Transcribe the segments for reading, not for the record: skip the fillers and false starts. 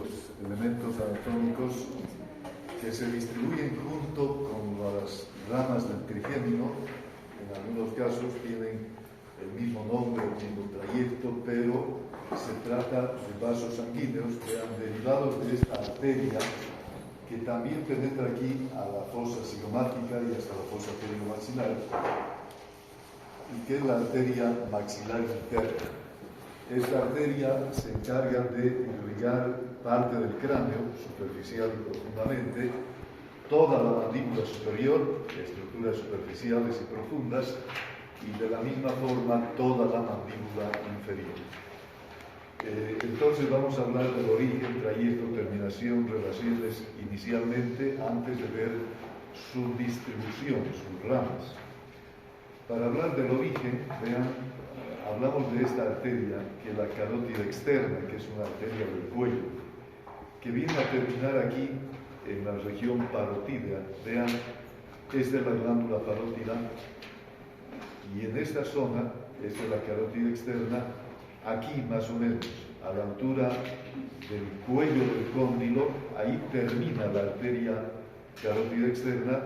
los elementos anatómicos que se distribuyen junto con las ramas del trigémino. En algunos casos tienen el mismo nombre, el mismo trayecto, pero se trata de vasos sanguíneos que han derivado de esta arteria que también penetra aquí a la fosa cigomática y hasta la fosa pterigomaxilar, y que es la arteria maxilar interna. Esta arteria se encarga de irrigar parte del cráneo, superficial y profundamente, toda la mandíbula superior, estructuras superficiales y profundas, y de la misma forma toda la mandíbula inferior. Entonces vamos a hablar del origen, trayecto, terminación, relaciones inicialmente, antes de ver su distribución, sus ramas. Para hablar del origen, vean, hablamos de esta arteria, que es la carótida externa, que es una arteria del cuello, que viene a terminar aquí en la región parótida. Vean, esta es la glándula parótida, y en esta zona, esta es la carótida externa, aquí más o menos, a la altura del cuello del cóndilo, ahí termina la arteria carótida externa,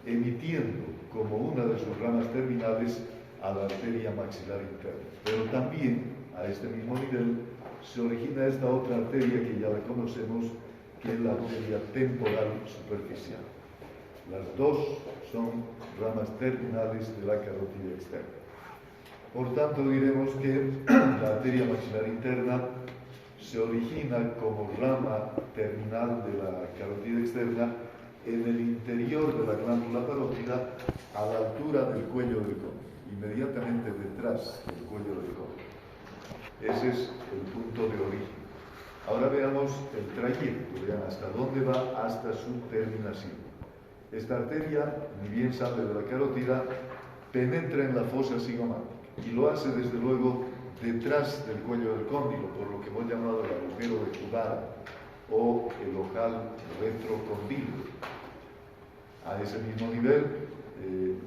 emitiendo como una de sus ramas terminales a la arteria maxilar interna. Pero también, a este mismo nivel, se origina esta otra arteria que ya la conocemos, que es la arteria temporal superficial. Las dos son ramas terminales de la carótida externa. Por tanto, diremos que la arteria maxilar interna se origina como rama terminal de la carótida externa en el interior de la glándula parótida, a la altura del cuello del cóndilo, inmediatamente detrás del cuello del cóndilo. Ese es el punto de origen. Ahora veamos el trayecto, vean hasta dónde va hasta su terminación. Esta arteria, ni bien sale de la carótida, penetra en la fosa cigomática y lo hace desde luego detrás del cuello del cóndilo, por lo que hemos llamado el agujero de Jugara o el ojal retrocondilo. A ese mismo nivel,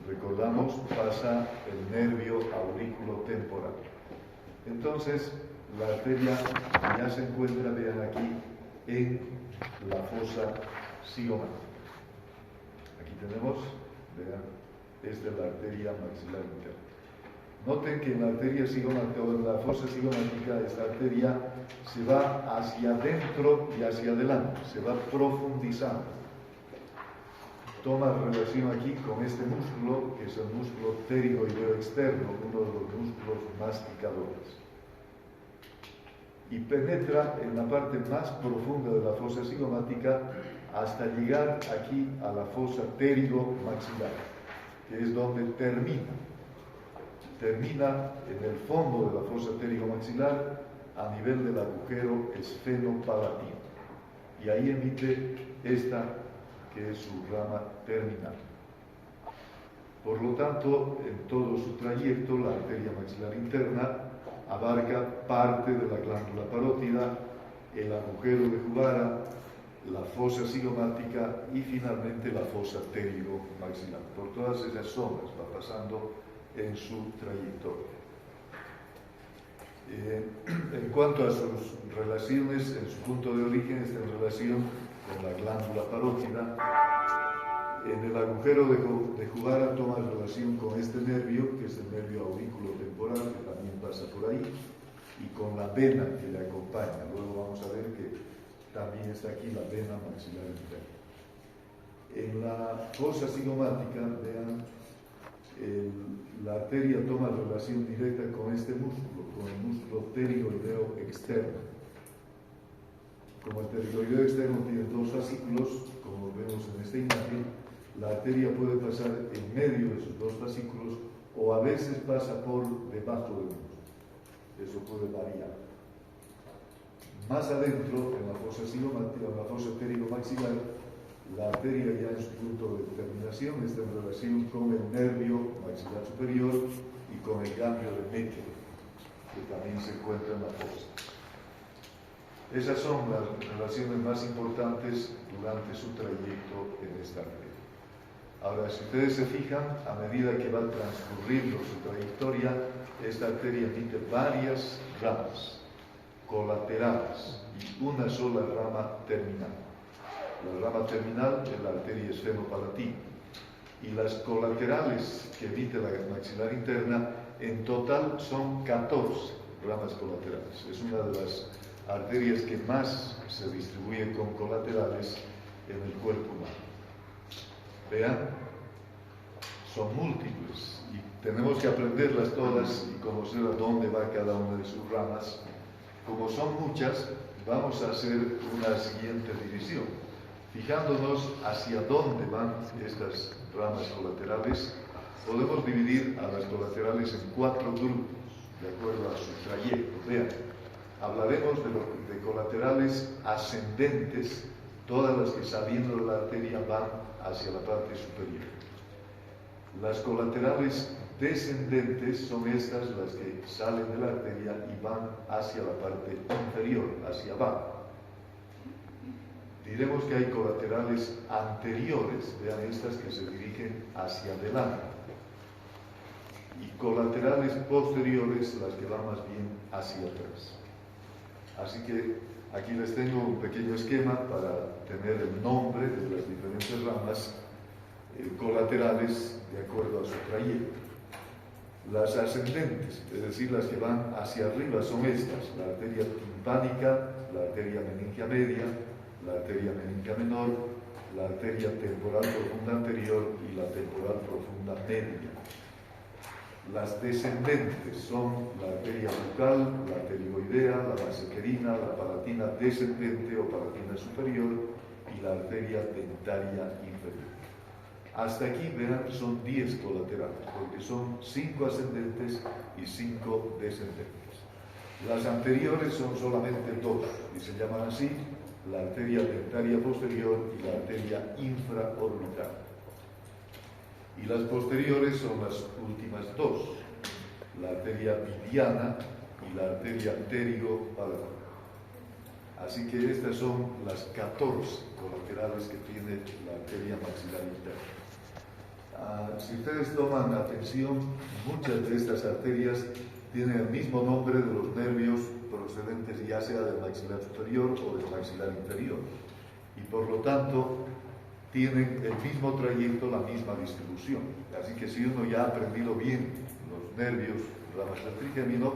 recordamos, pasa el nervio aurículo temporal. Entonces, la arteria ya se encuentra, vean aquí, en la fosa cigomática. Aquí tenemos, vean, esta es la arteria maxilar interna. Noten que en la arteria cigomática o en la fosa cigomática, esta arteria se va hacia adentro y hacia adelante, se va profundizando. Toma relación aquí con este músculo, que es el músculo pterigoideo externo, uno de los músculos masticadores. Y penetra en la parte más profunda de la fosa cigomática hasta llegar aquí a la fosa pterigomaxilar, que es donde termina. Termina en el fondo de la fosa pterigomaxilar a nivel del agujero esfenopalatino. Y ahí emite esta, que es su rama terminal. Por lo tanto, en todo su trayecto, la arteria maxilar interna abarca parte de la glándula parótida, el agujero de Jugara, la fosa cigomática y finalmente la fosa pterigomaxilar. Por todas esas zonas va pasando en su trayectoria. En cuanto a sus relaciones, en su punto de origen está en relación con la glándula parótida. En el agujero de Jugara toma relación con este nervio, que es el nervio aurículo temporal, que también pasa por ahí, y con la vena que le acompaña. Luego vamos a ver que también está aquí la vena maxilar interna. En la fosa cigomática, vean, la arteria toma relación directa con este músculo, con el músculo pterigoideo externo. Como el pterigoideo externo tiene dos fascículos, como vemos en esta imagen, la arteria puede pasar en medio de sus dos fascículos o a veces pasa por debajo del músculo. Eso puede variar. Más adentro, en la fosa cigomática, en la fosa pterigomaxilar, la arteria ya en su punto de terminación está en relación con el nervio maxilar superior y con el ganglio de Meckel, que también se encuentra en la fosa. Esas son las relaciones más importantes durante su trayecto en esta arteria. Ahora, si ustedes se fijan, a medida que va transcurriendo su trayectoria, esta arteria emite varias ramas. colaterales y una sola rama terminal. La rama terminal es la arteria esfenopalatina y las colaterales que emite la maxilar interna en total son 14 ramas colaterales. Es una de las arterias que más se distribuye con colaterales en el cuerpo humano. Vean, son múltiples y tenemos que aprenderlas todas y conocer a dónde va cada una de sus ramas. Como son muchas, vamos a hacer una siguiente división. Fijándonos hacia dónde van estas ramas colaterales, podemos dividir a las colaterales en 4 grupos, de acuerdo a su trayecto. Vean, hablaremos de colaterales ascendentes, todas las que saliendo de la arteria van hacia la parte superior. Las colaterales descendentes son estas las que salen de la arteria y van hacia la parte inferior, hacia abajo. Diremos que hay colaterales anteriores, vean estas que se dirigen hacia adelante, y colaterales posteriores, las que van más bien hacia atrás. Así que aquí les tengo un pequeño esquema para tener el nombre de las diferentes ramas colaterales de acuerdo a su trayecto. Las ascendentes, es decir, las que van hacia arriba, son estas: la arteria timpánica, la arteria meningia media, la arteria meningia menor, la arteria temporal profunda anterior y la temporal profunda media. Las descendentes son la arteria bucal, la arterioidea, la vasoquerina, la palatina descendente o palatina superior y la arteria dentaria inferior. Hasta aquí, vean, son 10 colaterales, porque son 5 ascendentes y 5 descendentes. Las anteriores son solamente 2 y se llaman así: la arteria dentaria posterior y la arteria infraorbital. Y las posteriores son las últimas 2, la arteria vidiana y la arteria pterigo-palatina. Así que estas son las 14 colaterales que tiene la arteria maxilar interna. Si ustedes toman atención, muchas de estas arterias tienen el mismo nombre de los nervios procedentes ya sea del maxilar superior o del maxilar inferior, y por lo tanto tienen el mismo trayecto, la misma distribución. Así que si uno ya ha aprendido bien los nervios, ramas del trigémino,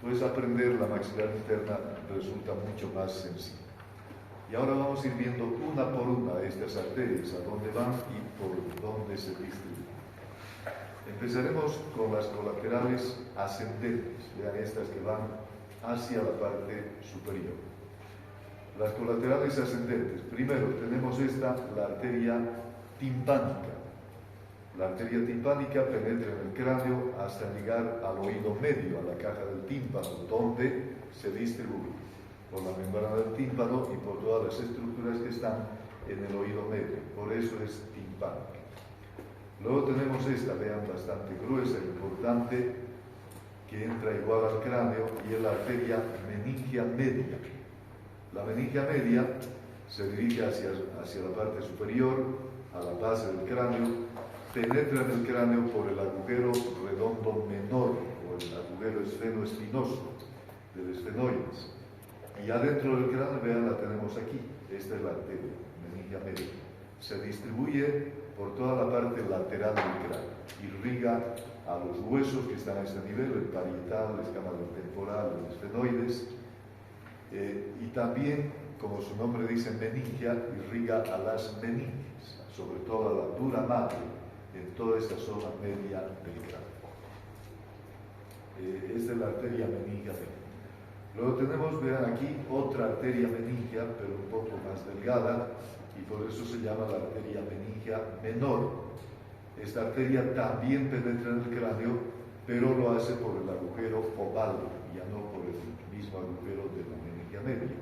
pues aprender la maxilar interna resulta mucho más sencillo. Y ahora vamos a ir viendo una por una estas arterias, a dónde van y por dónde se distribuyen. Empezaremos con las colaterales ascendentes. Vean estas que van hacia la parte superior. Las colaterales ascendentes. Primero tenemos esta, la arteria timpánica. La arteria timpánica penetra en el cráneo hasta llegar al oído medio, a la caja del tímpano, donde se distribuye por la membrana del tímpano y por todas las estructuras que están en el oído medio. Por eso es timpánica. Luego tenemos esta, vean, bastante gruesa e importante, que entra igual al cráneo, y es la arteria meningia media. La meningia media se dirige hacia la parte superior, a la base del cráneo, penetra en el cráneo por el agujero redondo menor, o el agujero esfenoespinoso del esfenoides. Y adentro del cráneo, vean, la tenemos aquí. Esta es la arteria meningia media. Se distribuye por toda la parte lateral del cráneo, irriga a los huesos que están a este nivel, el parietal, la escama del temporal, el esfenoides, y también, como su nombre dice, meningia, irriga a las meninges, sobre todo a la dura madre, en toda esta zona media del cráneo. Esta es la arteria meningia media. Luego tenemos, vean aquí, otra arteria meningia, pero un poco más delgada, y por eso se llama la arteria meningia menor. Esta arteria también penetra en el cráneo, pero lo hace por el agujero oval, ya no por el mismo agujero de la meningia media.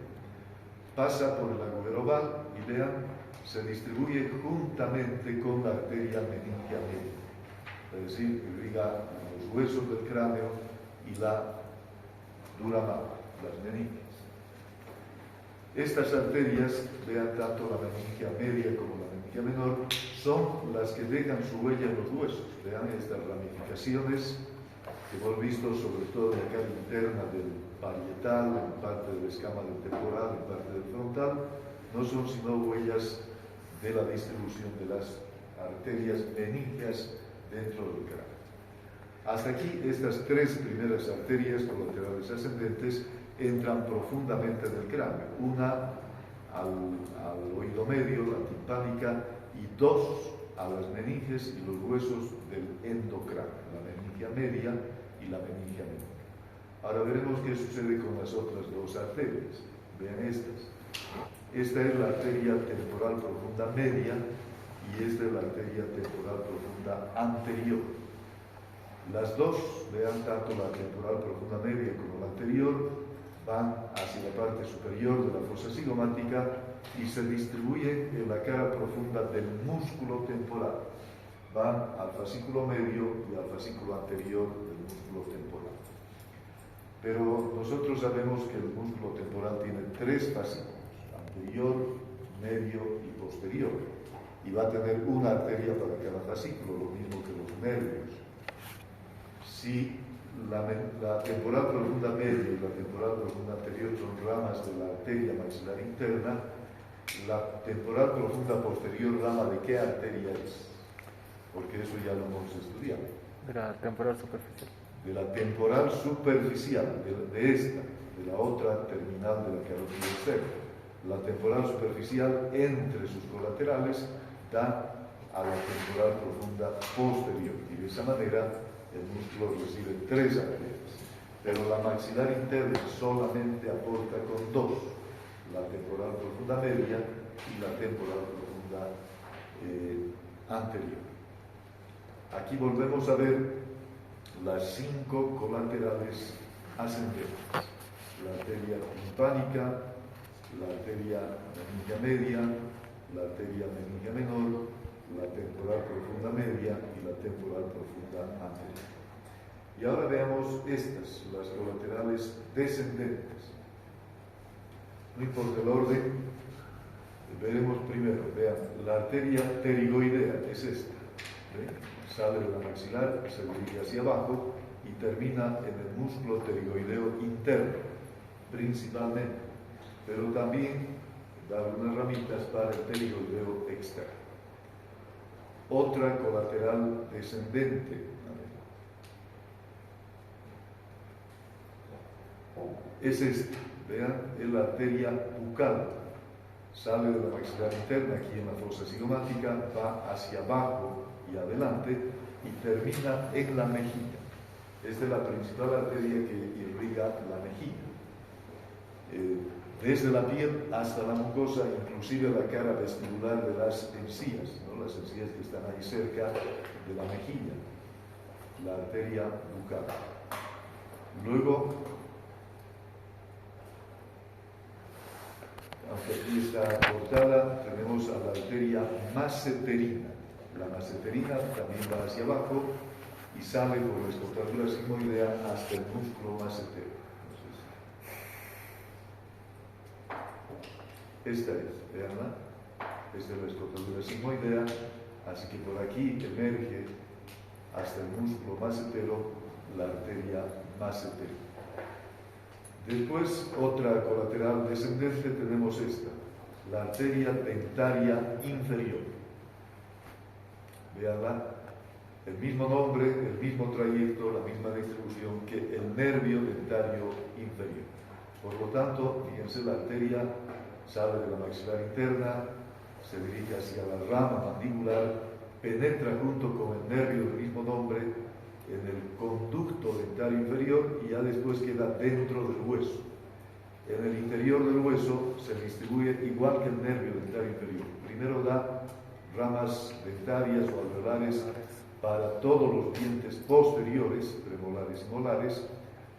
Pasa por el agujero oval y vean, se distribuye juntamente con la arteria meningia media, es decir, irriga los huesos del cráneo y la dura madre, las meninges. Estas arterias, vean, tanto la meningia media como la meningia menor, son las que dejan su huella en los huesos. Vean estas ramificaciones que hemos visto sobre todo en la cara interna del parietal, en parte del escama del temporal, en parte del frontal, no son sino huellas de la distribución de las arterias meningeas dentro del cráneo. Hasta aquí, estas tres primeras arterias colaterales ascendentes entran profundamente en el cráneo, una al oído medio, la timpánica, y dos a las meninges y los huesos del endocráneo, la meningia media y la meningia menor. Ahora veremos qué sucede con las otras dos arterias. Vean estas. Esta es la arteria temporal profunda media y esta es la arteria temporal profunda anterior. Las dos, vean, tanto la temporal profunda media como la anterior, van hacia la parte superior de la fosa cigomática y se distribuyen en la cara profunda del músculo temporal. Van al fascículo medio y al fascículo anterior del músculo temporal. Pero nosotros sabemos que el músculo temporal tiene tres fascículos, anterior, medio y posterior, y va a tener una arteria para cada fascículo, lo mismo que los nervios. Si la temporal profunda media y la temporal profunda anterior son ramas de la arteria maxilar interna, la temporal profunda posterior, ¿rama de qué arteria es? Porque eso ya lo hemos estudiado. De la temporal superficial. De la temporal superficial, de esta, de la otra terminal de la carótida externa. La temporal superficial, entre sus colaterales, da a la temporal profunda posterior. Y de esa manera, el músculo recibe tres arterias. Pero la maxilar interna solamente aporta con dos, la temporal profunda media y la temporal profunda anterior. Aquí volvemos a ver las cinco colaterales ascendentes: la arteria timpánica, la arteria meningia media, la arteria meningia menor, la temporal profunda media y la temporal profunda anterior. Y ahora veamos estas, las colaterales descendentes. No importa el orden, veremos primero, vean, la arteria pterigoidea es esta. ¿Ven? Sale de la maxilar, se dirige hacia abajo y termina en el músculo pterigoideo interno, principalmente, pero también da algunas ramitas para el pterigoideo externo. Otra colateral descendente, es esta, vean, es la arteria bucal. Sale de la maxilar interna, aquí en la fosa cigomática, va hacia abajo y adelante y termina en la mejilla. Esta es la principal arteria que irriga la mejilla. Desde la piel hasta la mucosa, inclusive la cara vestibular de las encías, ¿no? Las encías que están ahí cerca de la mejilla, la arteria bucal. Luego, aunque aquí está cortada, tenemos a la arteria maseterina. La maseterina también va hacia abajo y sale por la escotadura sigmoidea hasta el músculo masetero. Esta es, veanla, esta es la escotadura sigmoidea, así que por aquí emerge hasta el músculo masetero la arteria masetera. Después, otra colateral descendente, tenemos esta, la arteria dentaria inferior. Veanla, el mismo nombre, el mismo trayecto, la misma distribución que el nervio dentario inferior. Por lo tanto, fíjense, la arteria sale de la maxilar interna, se dirige hacia la rama mandibular, penetra junto con el nervio del mismo nombre en el conducto dentario inferior y ya después queda dentro del hueso. En el interior del hueso se distribuye igual que el nervio dentario inferior. Primero da ramas dentarias o alveolares para todos los dientes posteriores, premolares y molares,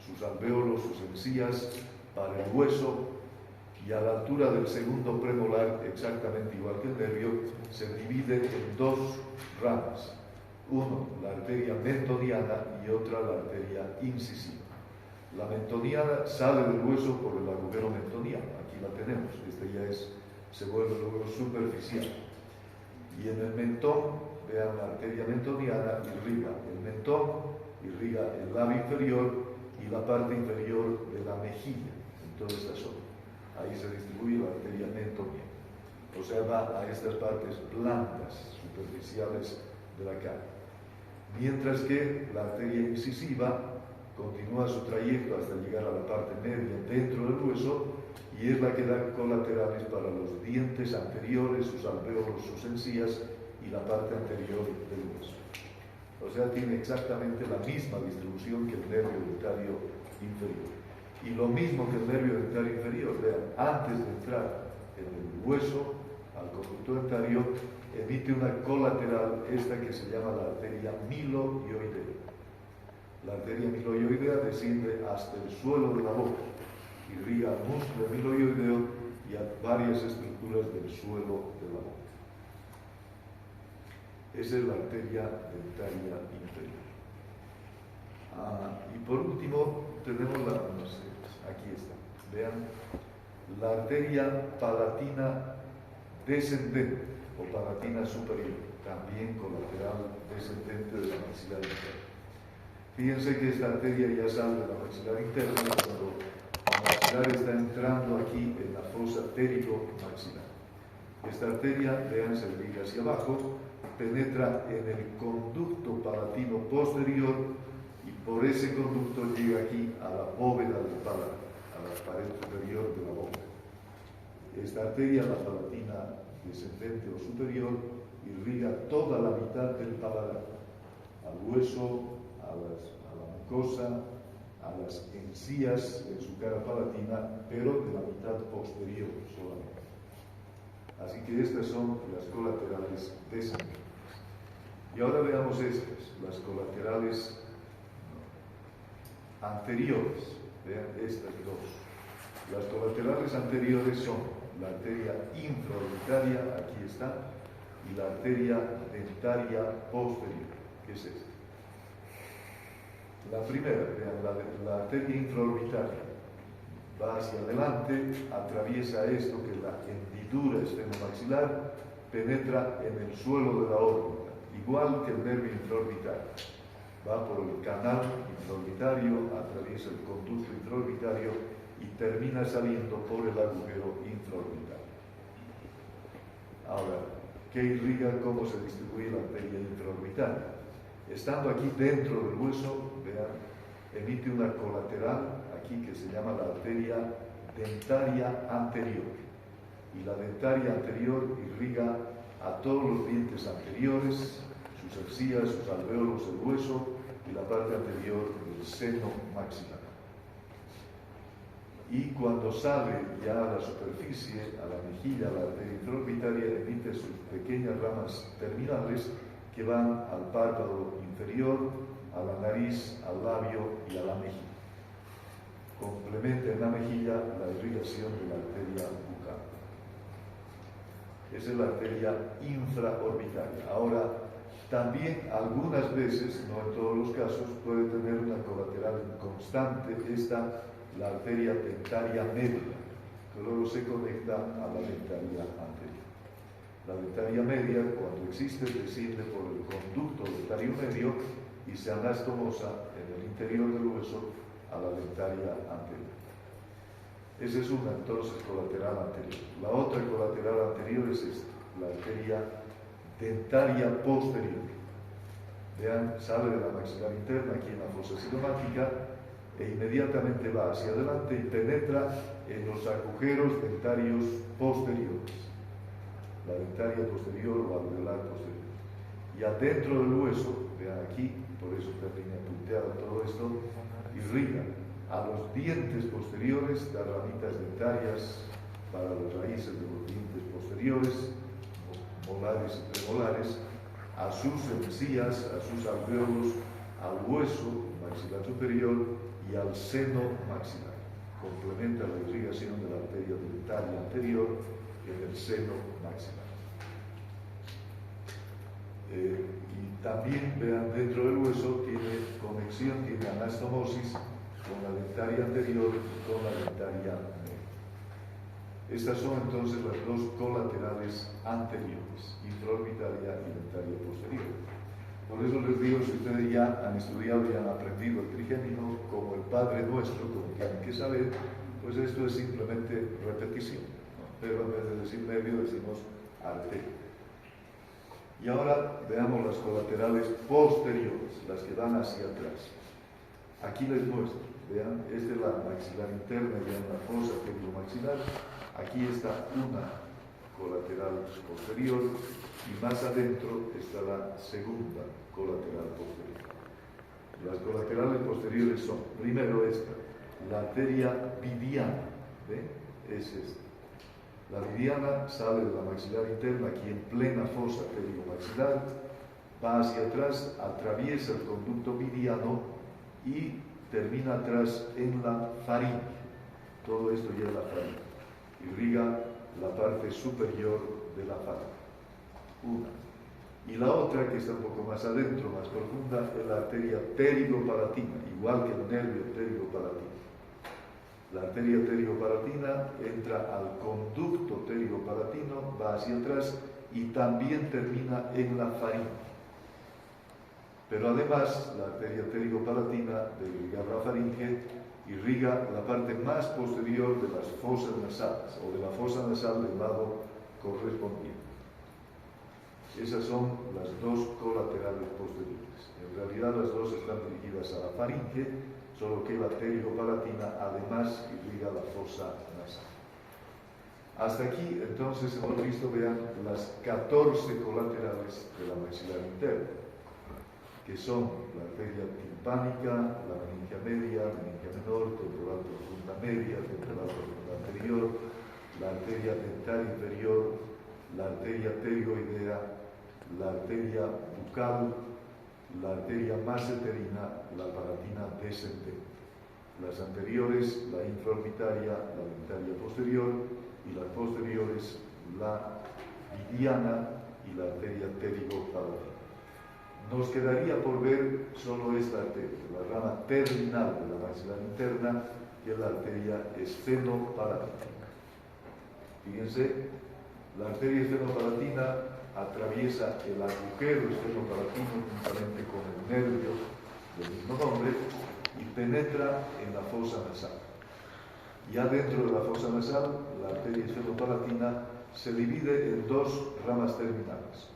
sus alvéolos, sus encías, para el hueso, y a la altura del segundo premolar, exactamente igual que el nervio, se divide en dos ramas. Uno, la arteria mentoniana, y otra, la arteria incisiva. La mentoniana sale del hueso por el agujero mentoniano. Aquí la tenemos. Este ya se vuelve luego superficial. Y en el mentón, vean, la arteria mentoniana irriga el mentón, irriga el labio inferior, y la parte inferior de la mejilla, en toda esta zona. Ahí se distribuye la arteria mentomial. O sea, va a estas partes blandas, superficiales de la carne. Mientras que la arteria incisiva continúa su trayecto hasta llegar a la parte media dentro del hueso y es la que da colaterales para los dientes anteriores, sus alvéolos, sus encías y la parte anterior del hueso. O sea, tiene exactamente la misma distribución que el nervio dentario inferior. Y lo mismo que el nervio dentario inferior, vean, antes de entrar en el hueso, al conducto dentario, emite una colateral, esta que se llama la arteria miloioidea. La arteria miloioidea desciende hasta el suelo de la boca, irriga al músculo miloioideo y a varias estructuras del suelo de la boca. Esa es la arteria dentaria inferior. Y por último, tenemos aquí está, vean, la arteria palatina descendente o palatina superior, también colateral descendente de la maxilar interna. Fíjense que esta arteria ya sale de la maxilar interna cuando la maxilar está entrando aquí en la fosa pterigo-maxilar. Esta arteria, vean, se dirige hacia abajo, penetra en el conducto palatino posterior y por ese conducto llega aquí a la bóveda del palato, a la pared superior de la boca. Esta arteria, la palatina descendente o superior, irriga toda la mitad del paladar, al hueso, a la mucosa, a las encías en su cara palatina, pero de la mitad posterior solamente. Así que estas son las colaterales descendentes. Y ahora veamos estas, las colaterales anteriores. Vean estas dos. Las colaterales anteriores son la arteria infraorbitaria, aquí está, y la arteria dentaria posterior, que es esta. La primera, vean, la arteria infraorbitaria va hacia adelante, atraviesa esto que es la hendidura estenomaxilar, penetra en el suelo de la órbita, igual que el nervio intraorbitario. Va por el canal intraorbitario, atraviesa el conducto intraorbitario y termina saliendo por el agujero intraorbitario. Ahora, ¿qué irriga? ¿Cómo se distribuye la arteria intraorbitaria? Estando aquí dentro del hueso, vean, emite una colateral aquí que se llama la arteria dentaria anterior. Y la dentaria anterior irriga a todos los dientes anteriores, sus encías, sus alvéolos, el hueso y la parte anterior del seno maxilar. Y cuando sale ya a la superficie, a la mejilla, la arteria intraorbitaria emite sus pequeñas ramas terminales que van al párpado inferior, a la nariz, al labio y a la mejilla. Complementa en la mejilla la irrigación de la arteria bucal. Esa es la arteria infraorbitaria. Ahora, también algunas veces, no en todos los casos, puede tener una colateral constante, la arteria dentaria media, que luego se conecta a la dentaria anterior. La dentaria media, cuando existe, desciende por el conducto dentario medio y se anastomosa en el interior del hueso a la dentaria anterior. Esa es una, entonces, colateral anterior. La otra colateral anterior es esta, la arteria dentaria posterior. Vean, sale de la maxilar interna aquí en la fosa cigomática e inmediatamente va hacia adelante y penetra en los agujeros dentarios posteriores. La dentaria posterior o alveolar posterior. Y adentro del hueso, vean aquí, por eso termina punteado todo esto, irriga a los dientes posteriores, da ramitas dentarias para las raíces de los dientes posteriores, molares y premolares, a sus encías, a sus alvéolos, al hueso maxilar superior y al seno maxilar. Complementa la irrigación de la arteria dentaria anterior en el seno maxilar. Y también, vean, dentro del hueso tiene conexión, tiene anastomosis con la dentaria anterior y con la dentaria media. Estas son entonces las dos colaterales anteriores, intraorbitaria y dentaria posterior. Por eso les digo, si ustedes ya han estudiado y han aprendido el trigémino como el Padre Nuestro, como tienen que saber, pues esto es simplemente repetición, ¿no? Pero en vez de decir nervio decimos arteria. Y ahora veamos las colaterales posteriores, las que van hacia atrás. Aquí les muestro, vean, esta es la maxilar interna, vean la fosa maxilar. Aquí está una colateral posterior y más adentro está la segunda colateral posterior. Las colaterales posteriores son, primero esta, la arteria vidiana, ¿ve? Es esta. La vidiana sale de la maxilar interna aquí en plena fosa maxilar, va hacia atrás, atraviesa el conducto vidiano y termina atrás en la faringe. Todo esto lleva la faringe. Irriga la parte superior de la faringe. Una. Y la otra, que está un poco más adentro, más profunda, es la arteria pterigopalatina, igual que el nervio pterigopalatino. La arteria pterigopalatina entra al conducto pterigopalatino, va hacia atrás y también termina en la faringe. Pero además, la arteria pterigopalatina, de irrigar la faringe, irriga la parte más posterior de las fosas nasales, o de la fosa nasal del lado correspondiente. Esas son las dos colaterales posteriores. En realidad las dos están dirigidas a la faringe, solo que la pterigopalatina además irriga la fosa nasal. Hasta aquí entonces hemos visto, vean, las 14 colaterales de la maxilar interna, que son la arteria timpánica, la meningia media, meningia menor, temporal profunda media, temporal profunda anterior, la arteria dentaria inferior, la arteria pterigoidea, la arteria bucal, la arteria maseterina, la palatina descendente. Las anteriores, la infraorbitaria, la dentaria posterior, y las posteriores, la vidiana y la arteria pterigopalatina. Nos quedaría por ver solo esta arteria, la rama terminal de la maxilar interna, que es la arteria esfenopalatina. Fíjense, la arteria esfenopalatina atraviesa el agujero esfenopalatino juntamente con el nervio del mismo nombre y penetra en la fosa nasal. Ya dentro de la fosa nasal, la arteria esfenopalatina se divide en dos ramas terminales.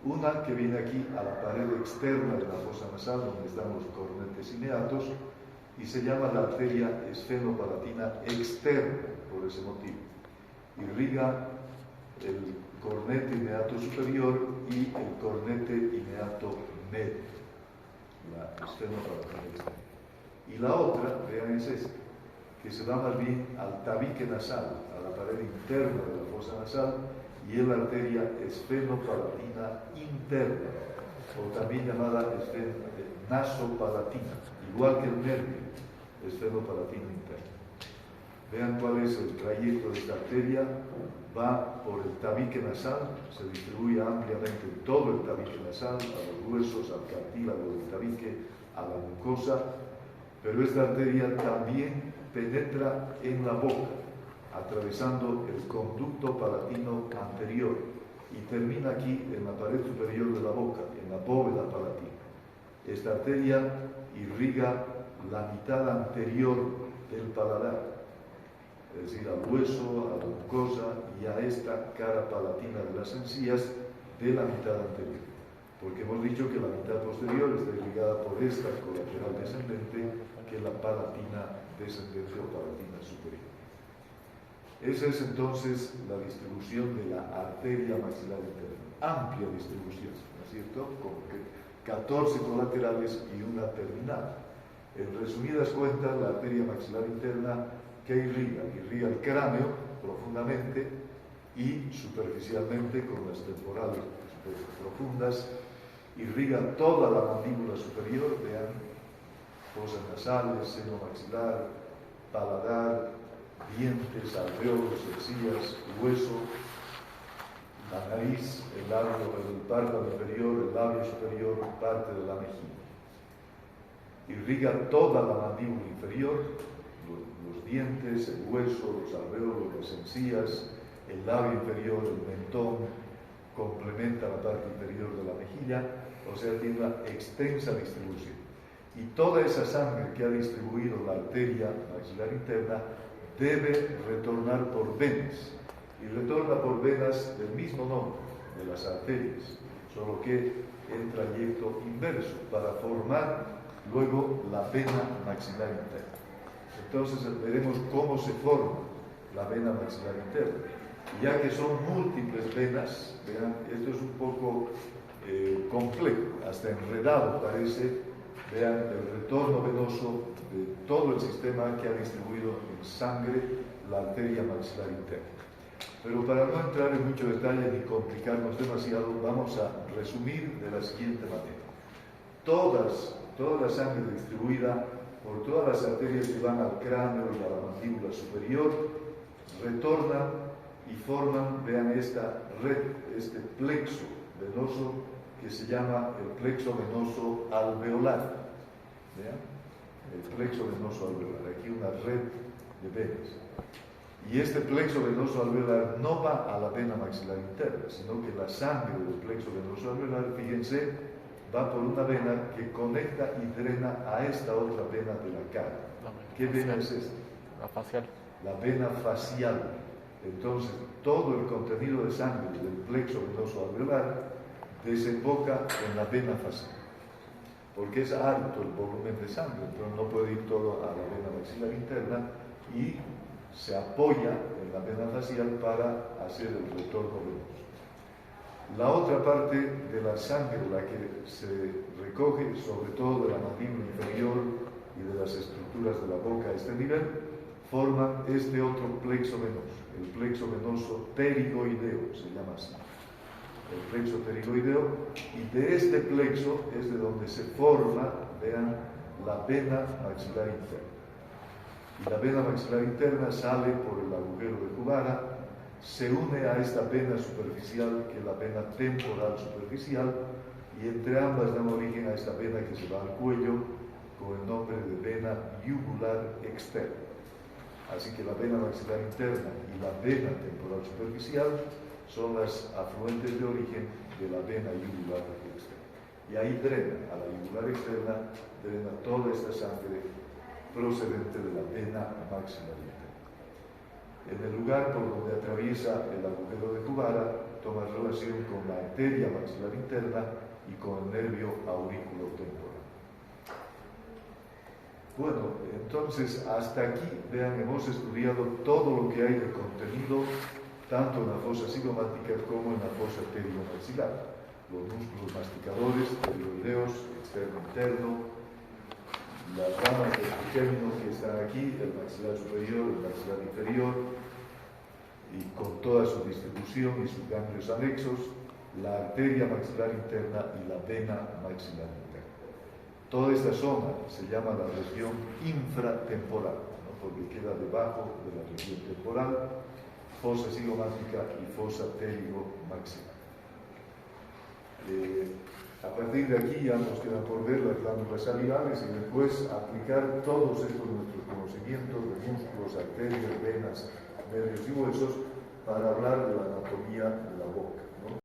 Una que viene aquí a la pared externa de la fosa nasal, donde están los cornetes ineatos, y se llama la arteria esfenopalatina externa, por ese motivo. Irriga el cornete ineato superior y el cornete ineato medio, la esfenopalatina externa. Y la otra, vean, es esta, que se va más bien al tabique nasal, a la pared interna de la fosa nasal, y es la arteria esfenopalatina interna, o también llamada nasopalatina, igual que el nervio, esfenopalatina interna. Vean cuál es el trayecto de esta arteria. Va por el tabique nasal, se distribuye ampliamente en todo el tabique nasal, a los huesos, al cartílago del tabique, a la mucosa, pero esta arteria también penetra en la boca, atravesando el conducto palatino anterior y termina aquí en la pared superior de la boca, en la bóveda palatina. Esta arteria irriga la mitad anterior del paladar, es decir, al hueso, a la mucosa y a esta cara palatina de las encías de la mitad anterior. Porque hemos dicho que la mitad posterior está irrigada por esta colateral descendente, que es la palatina descendente o palatina superior. Esa es entonces la distribución de la arteria maxilar interna. Amplia distribución, ¿no es cierto? Con 14 colaterales y una terminal. En resumidas cuentas, la arteria maxilar interna, que irriga el cráneo profundamente y superficialmente con las temporales profundas, irriga toda la mandíbula superior, vean, fosas nasales, seno maxilar, paladar, dientes, alveolos, encías, hueso, la nariz, el labio, el párpado inferior, el labio superior, parte de la mejilla. Irriga toda la mandíbula inferior, los dientes, el hueso, los alveolos, las encías, el labio inferior, el mentón, complementa la parte inferior de la mejilla, o sea, tiene una extensa distribución. Y toda esa sangre que ha distribuido la arteria maxilar interna debe retornar por venas, y retorna por venas del mismo nombre, de las arterias, solo que en trayecto inverso, para formar luego la vena maxilar interna. Entonces veremos cómo se forma la vena maxilar interna. Ya que son múltiples venas, vean, esto es un poco complejo, hasta enredado parece, vean el retorno venoso de todo el sistema que ha distribuido en sangre la arteria maxilar interna. Pero para no entrar en mucho detalle ni complicarnos demasiado, vamos a resumir de la siguiente manera. Toda la sangre distribuida por todas las arterias que van al cráneo y a la mandíbula superior retornan y forman, vean, esta red, este plexo venoso que se llama el plexo venoso alveolar. ¿Vean? El plexo venoso alveolar, aquí una red de venas. Y este plexo venoso alveolar no va a la vena maxilar interna, sino que la sangre del plexo venoso alveolar, fíjense, va por una vena que conecta y drena a esta otra vena de la cara. ¿Qué vena es esta? La facial. La vena facial. Entonces, todo el contenido de sangre del plexo venoso alveolar desemboca en la vena facial, porque es alto el volumen de sangre, entonces no puede ir todo a la vena maxilar interna y se apoya en la vena facial para hacer el retorno venoso. La otra parte de la sangre, la que se recoge sobre todo de la mandíbula inferior y de las estructuras de la boca a este nivel, forman este otro plexo venoso, el plexo venoso pterigoideo, se llama así. El plexo pterigoideo, y de este plexo es de donde se forma, vean, la vena maxilar interna. Y la vena maxilar interna sale por el agujero de Juvara, se une a esta vena superficial, que es la vena temporal superficial, y entre ambas dan origen a esta vena que se va al cuello con el nombre de vena yugular externa. Así que la vena maxilar interna y la vena temporal superficial son las afluentes de origen de la vena yugular externa. Y ahí drena, a la yugular externa, drena toda esta sangre procedente de la vena maxilar interna. En el lugar por donde atraviesa el agujero de Juvara, toma relación con la arteria maxilar interna y con el nervio auriculotemporal. Bueno, entonces hasta aquí, vean, hemos estudiado todo lo que hay de contenido, tanto en la fosa cigomática como en la fosa pteriomaxilar. Los músculos masticadores, pterioideos, externo-interno, las ramas del trigémino que están aquí, el maxilar superior, el maxilar inferior, y con toda su distribución y sus ganglios anexos, la arteria maxilar interna y la vena maxilar interna. Toda esta zona se llama la región infratemporal, ¿no? Porque queda debajo de la región temporal, fosa cigomática y fosa pterigomaxilar. A partir de aquí ya nos queda por ver las glándulas salivales y después aplicar todos estos nuestros conocimientos de músculos, arterias, venas, nervios y huesos para hablar de la anatomía de la boca.